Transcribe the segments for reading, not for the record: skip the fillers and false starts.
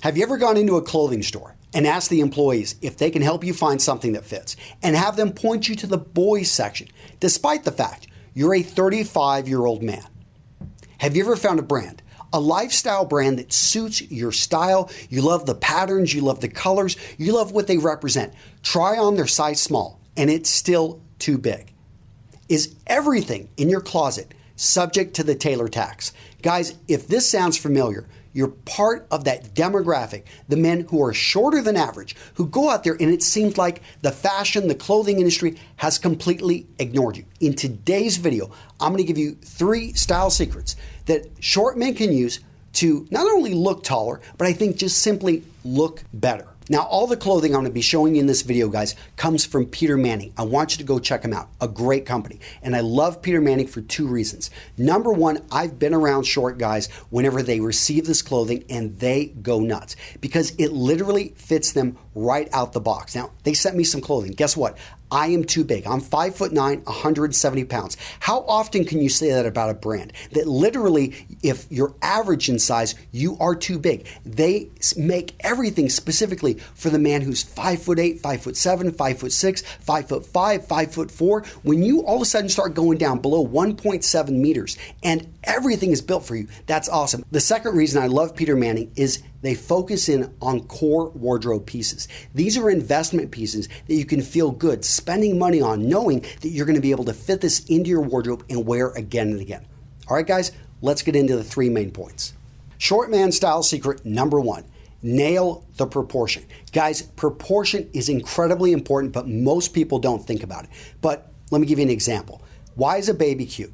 Have you ever gone into a clothing store and asked the employees if they can help you find something that fits and have them point you to the boys section, despite the fact you're a 35-year-old man? Have you ever found a brand, a lifestyle brand that suits your style? You love the patterns, you love the colors, you love what they represent. Try on their size small and it's still too big. Is everything in your closet subject to the tailor tax? Guys, if this sounds familiar, you're part of that demographic, the men who are shorter than average, who go out there and it seems like the fashion, the clothing industry has completely ignored you. In today's video, I'm going to give you 3 style secrets that short men can use to not only look taller, but I think just simply look better. Now, all the clothing I'm going to be showing you in this video, guys, comes from Peter Manning. I want you to go check him out. A great company. And I love Peter Manning for 2 reasons. Number one, I've been around short guys whenever they receive this clothing and they go nuts because it literally fits them right out the box. Now, they sent me some clothing. Guess what? I am too big. I'm 5'9", 170 pounds. How often can you say that about a brand? That literally, if you're average in size, you are too big. They make everything specifically for the man who's 5'8", 5'7", 5'6", 5'5", 5'4". When you all of a sudden start going down below 1.7 meters and everything is built for you, that's awesome. The second reason I love Peter Manning is they focus in on core wardrobe pieces. These are investment pieces that you can feel good spending money on, knowing that you're going to be able to fit this into your wardrobe and wear again and again. All right, guys, let's get into the 3 main points. Short man style secret number 1. Nail the proportion. Guys, proportion is incredibly important, but most people don't think about it. But let me give you an example. Why is a baby cute?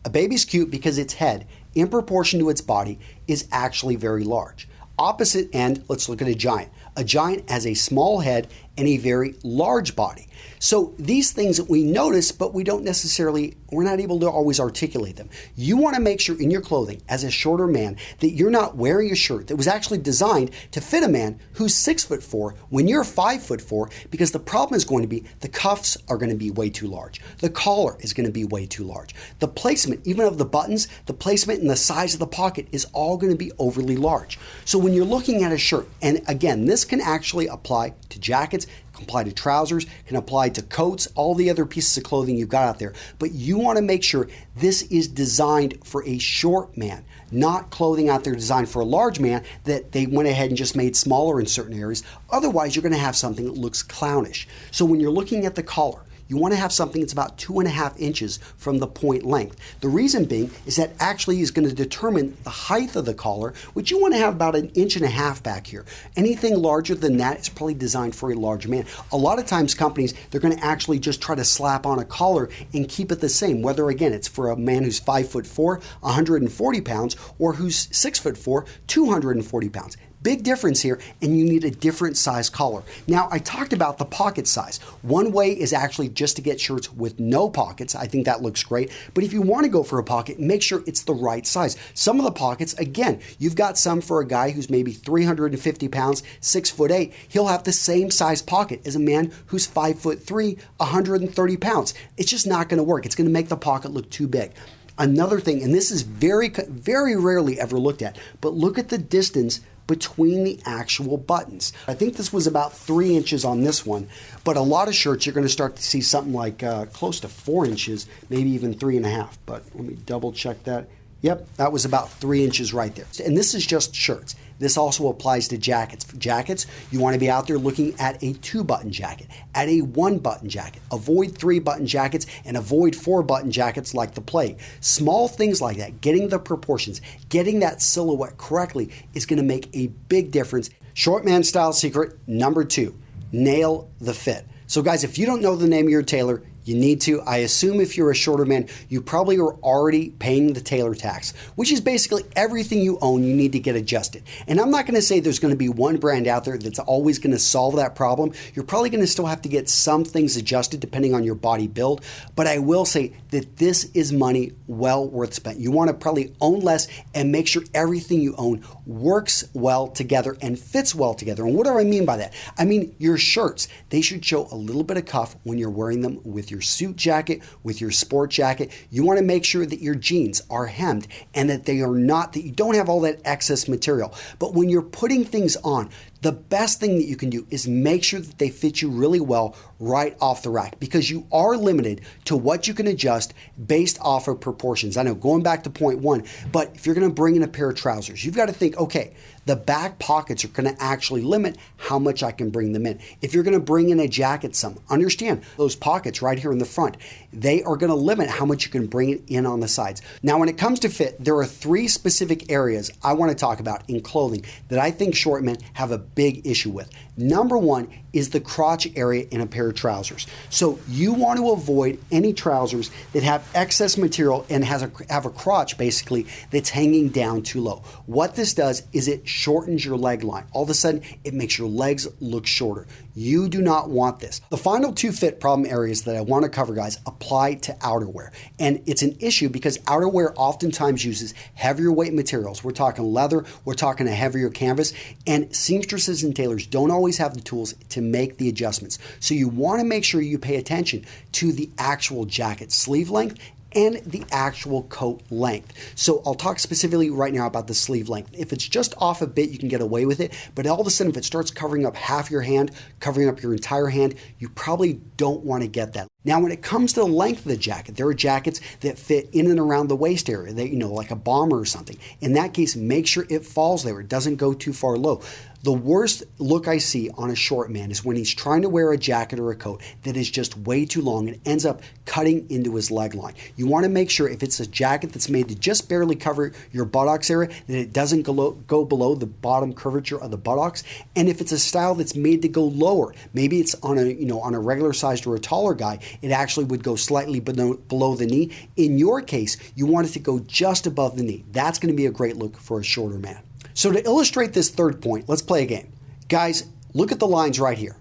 A baby's cute because its head, in proportion to its body, is actually very large. Opposite end, let's look at a giant. A giant has a small head and a very large body. So these things that we notice, but we're not able to always articulate them. You want to make sure in your clothing, as a shorter man, that you're not wearing a shirt that was actually designed to fit a man who's 6'4" when you're 5'4", because the problem is going to be the cuffs are going to be way too large. The collar is going to be way too large. The placement, even of the buttons, the placement and the size of the pocket is all going to be overly large. So when you're looking at a shirt, and again, this can actually apply to jackets, can apply to trousers, can apply to coats, all the other pieces of clothing you've got out there. But you want to make sure this is designed for a short man, not clothing out there designed for a large man that they went ahead and just made smaller in certain areas. Otherwise, you're going to have something that looks clownish. So when you're looking at the collar, you want to have something that's about 2.5 inches from the point length. The reason being is that actually is going to determine the height of the collar, which you want to have about 1.5 inches back here. Anything larger than that is probably designed for a large man. A lot of times companies, they're going to actually just try to slap on a collar and keep it the same, whether again, it's for a man who's 5'4", 140 pounds, or who's 6'4", 240 pounds. Big difference here, and you need a different size collar. Now, I talked about the pocket size. One way is actually just to get shirts with no pockets. I think that looks great. But if you want to go for a pocket, make sure it's the right size. Some of the pockets, again, you've got some for a guy who's maybe 350 pounds, 6'8". He'll have the same size pocket as a man who's 5'3", 130 pounds. It's just not going to work. It's going to make the pocket look too big. Another thing, and this is very, very rarely ever looked at, but look at the distance between the actual buttons. I think this was about 3 inches on this one, but a lot of shirts you're going to start to see something like close to 4 inches, maybe even 3.5. But let me double check that. Yep, that was about 3 inches right there. And this is just shirts. This also applies to jackets. For jackets, you want to be out there looking at a 2-button jacket, at a 1-button jacket. Avoid 3-button jackets and avoid 4-button jackets like the plague. Small things like that, getting the proportions, getting that silhouette correctly is going to make a big difference. Short man style secret number 2, nail the fit. So guys, if you don't know the name of your tailor, you need to. I assume if you're a shorter man, you probably are already paying the tailor tax, which is basically everything you own you need to get adjusted. And I'm not going to say there's going to be one brand out there that's always going to solve that problem. You're probably going to still have to get some things adjusted depending on your body build. But I will say that this is money well worth spent. You want to probably own less and make sure everything you own works well together and fits well together. And what do I mean by that? I mean your shirts. They should show a little bit of cuff when you're wearing them with your your suit jacket, with your sport jacket. You want to make sure that your jeans are hemmed and that they are not, that you don't have all that excess material. But when you're putting things on, the best thing that you can do is make sure that they fit you really well right off the rack, because you are limited to what you can adjust based off of proportions. I know, going back to point one, but if you're going to bring in a pair of trousers, you've got to think, okay, the back pockets are going to actually limit how much I can bring them in. If you're going to bring in a jacket, understand those pockets right here in the front, they are going to limit how much you can bring it in on the sides. Now, when it comes to fit, there are 3 specific areas I want to talk about in clothing that I think short men have a big issue with. Number 1 is the crotch area in a pair of trousers. So you want to avoid any trousers that have excess material and have a crotch basically that's hanging down too low. What this does is it shortens your leg line. All of a sudden, it makes your legs look shorter. You do not want this. The final 2 fit problem areas that I want to cover, guys, apply to outerwear. And it's an issue because outerwear oftentimes uses heavier weight materials. We're talking leather, we're talking a heavier canvas, and seamstresses and tailors don't always have the tools to make the adjustments. So you want to make sure you pay attention to the actual jacket sleeve length and the actual coat length. So I'll talk specifically right now about the sleeve length. If it's just off a bit, you can get away with it, but all of a sudden if it starts covering up half your hand, covering up your entire hand, you probably don't want to get that. Now, when it comes to the length of the jacket, there are jackets that fit in and around the waist area, that, like a bomber or something. In that case, make sure it falls there. It doesn't go too far low. The worst look I see on a short man is when he's trying to wear a jacket or a coat that is just way too long and ends up cutting into his leg line. You want to make sure if it's a jacket that's made to just barely cover your buttocks area, that it doesn't go below the bottom curvature of the buttocks. And if it's a style that's made to go lower, maybe it's on a regular sized or a taller guy, it actually would go slightly below the knee. In your case, you want it to go just above the knee. That's going to be a great look for a shorter man. So to illustrate this third point, let's play a game. Guys, look at the lines right here.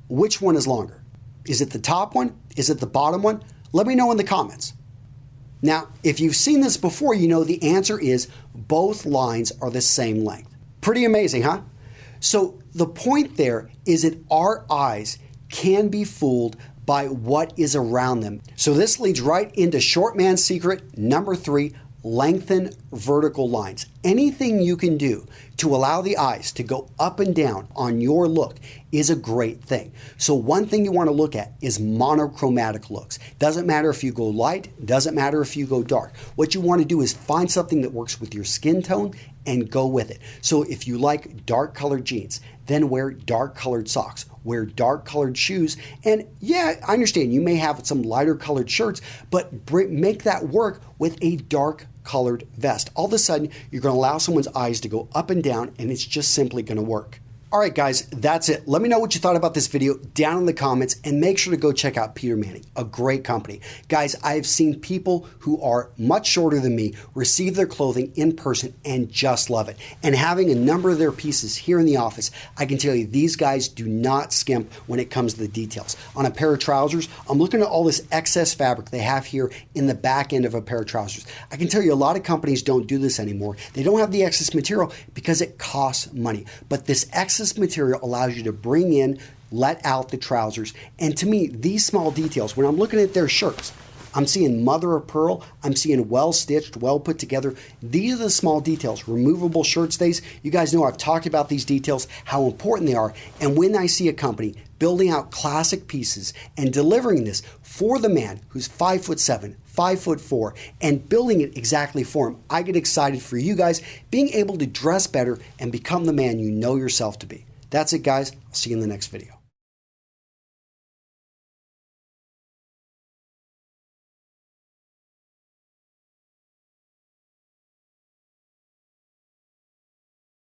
Which one is longer? Is it the top one? Is it the bottom one? Let me know in the comments. Now, if you've seen this before, you know the answer is both lines are the same length. Pretty amazing, huh? So the point there is that our eyes can be fooled by what is around them. So this leads right into short man's secret number 3, lengthen vertical lines. Anything you can do to allow the eyes to go up and down on your look is a great thing. So one thing you want to look at is monochromatic looks. Doesn't matter if you go light, doesn't matter if you go dark. What you want to do is find something that works with your skin tone and go with it. So if you like dark colored jeans, then wear dark colored socks, wear dark colored shoes. And yeah, I understand you may have some lighter colored shirts, but make that work with a dark colored vest. All of a sudden, you're going to allow someone's eyes to go up and down, and it's just simply going to work. All right, guys, that's it. Let me know what you thought about this video down in the comments, and make sure to go check out Peter Manning, a great company. Guys, I've seen people who are much shorter than me receive their clothing in person and just love it. And having a number of their pieces here in the office, I can tell you these guys do not skimp when it comes to the details. On a pair of trousers, I'm looking at all this excess fabric they have here in the back end of a pair of trousers. I can tell you a lot of companies don't do this anymore. They don't have the excess material because it costs money. But this excess material allows you to bring in, let out the trousers. And to me, these small details, when I'm looking at their shirts, I'm seeing mother of pearl, I'm seeing well stitched, well put together. These are the small details. Removable shirt stays. You guys know I've talked about these details, how important they are. And when I see a company building out classic pieces and delivering this for the man who's 5'7", 5'4", and building it exactly for him, I get excited for you guys being able to dress better and become the man you know yourself to be. That's it, guys. I'll see you in the next video.